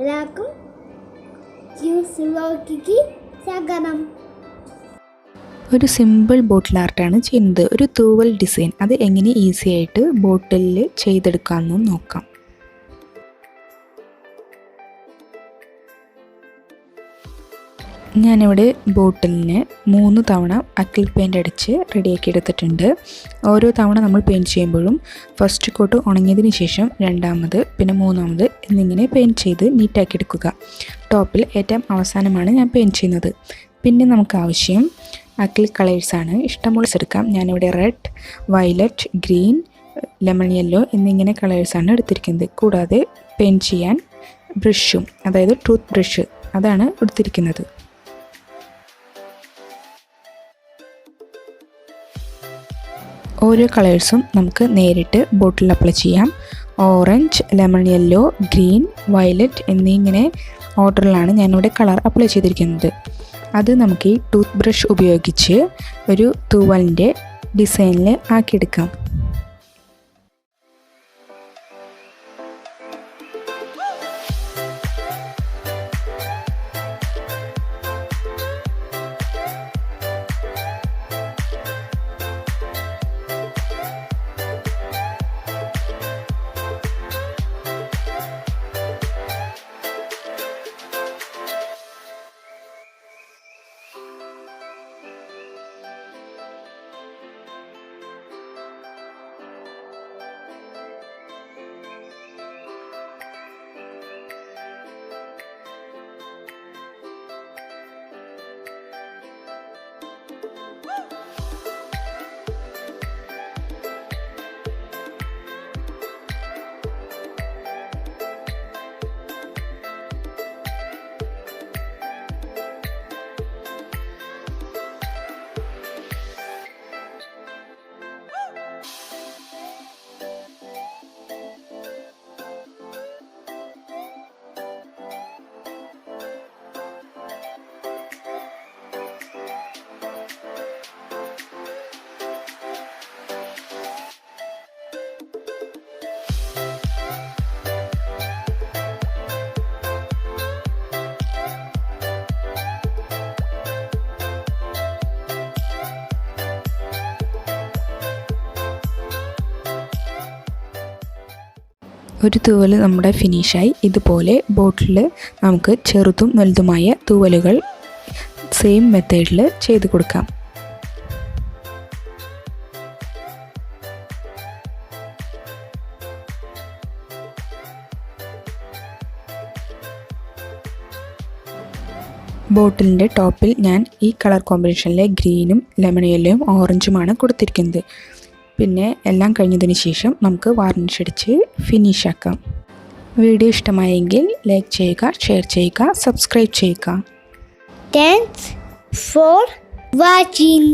എല്ലാവർക്കും സ്വാഗതം. ഒരു സിമ്പിൾ ബോട്ടിൽ ആർട്ടാണ് ചെയ്യുന്നത്. ഒരു തൂവൽ ഡിസൈൻ അത് എങ്ങനെ ഈസി ആയിട്ട് ബോട്ടിലിൽ ചെയ്തെടുക്കാമെന്നും നോക്കാം. ഞാനിവിടെ ബോട്ടിലിന് 3 തവണ അക്രിലിക് പെയിൻ്റ് അടിച്ച് റെഡിയാക്കി എടുത്തിട്ടുണ്ട്. ഓരോ തവണ നമ്മൾ പെയിൻറ്റ് ചെയ്യുമ്പോഴും ഫസ്റ്റ് കോട്ട് ഉണങ്ങിയതിന് ശേഷം രണ്ടാമത് പിന്നെ മൂന്നാമത് എന്നിങ്ങനെ പെയിൻറ്റ് ചെയ്ത് നീറ്റാക്കി എടുക്കുക. ടോപ്പിൽ ഏറ്റവും അവസാനമാണ് ഞാൻ പെയിൻറ്റ് ചെയ്യുന്നത്. പിന്നെ നമുക്ക് ആവശ്യം അക്രിലിക് കളേഴ്സാണ്. ഇഷ്ടമുള്ള എടുക്കാം. ഞാനിവിടെ red, violet, green, lemon yellow എന്നിങ്ങനെ കളേഴ്സാണ് എടുത്തിരിക്കുന്നത്. കൂടാതെ പെയിൻറ്റ് ചെയ്യാൻ ബ്രഷും, അതായത് ടൂത്ത് ബ്രഷ് അതാണ് എടുത്തിരിക്കുന്നത്. ഓരോ കളേഴ്സും നമുക്ക് നേരിട്ട് ബോട്ടിൽ അപ്ലൈ ചെയ്യാം. Orange, lemon yellow, green, violet എന്നിങ്ങനെ ഓർഡറിലാണ് ഞാനിവിടെ കളർ അപ്ലൈ ചെയ്തിരിക്കുന്നത്. അത് നമുക്ക് ഈ ടൂത്ത് ബ്രഷ് ഉപയോഗിച്ച് ഒരു തൂവലിൻ്റെ ഡിസൈനിൽ ആക്കിയെടുക്കാം. ഒരു തൂവൽ നമ്മുടെ ഫിനിഷായി. ഇതുപോലെ ബോട്ടിൽ നമുക്ക് ചെറുതും വലുതുമായ തൂവലുകൾ സെയിം മെത്തേഡിൽ ചെയ്ത് കൊടുക്കാം. ബോട്ടിലിൻ്റെ ടോപ്പിൽ ഞാൻ ഈ കളർ കോമ്പിനേഷനിലെ ഗ്രീനും ലെമൺ യെല്ലോയും ഓറഞ്ചുമാണ് കൊടുത്തിരിക്കുന്നത്. പിന്നെ എല്ലാം കഴിഞ്ഞതിന് ശേഷം നമുക്ക് വാർണിഷ് അടിച്ച് ഫിനിഷ് ആക്കാം. വീഡിയോ ഇഷ്ടമായെങ്കിൽ ലൈക്ക് ചെയ്യുക, ഷെയർ ചെയ്യുക, സബ്സ്ക്രൈബ് ചെയ്യുക. Thanks for watching.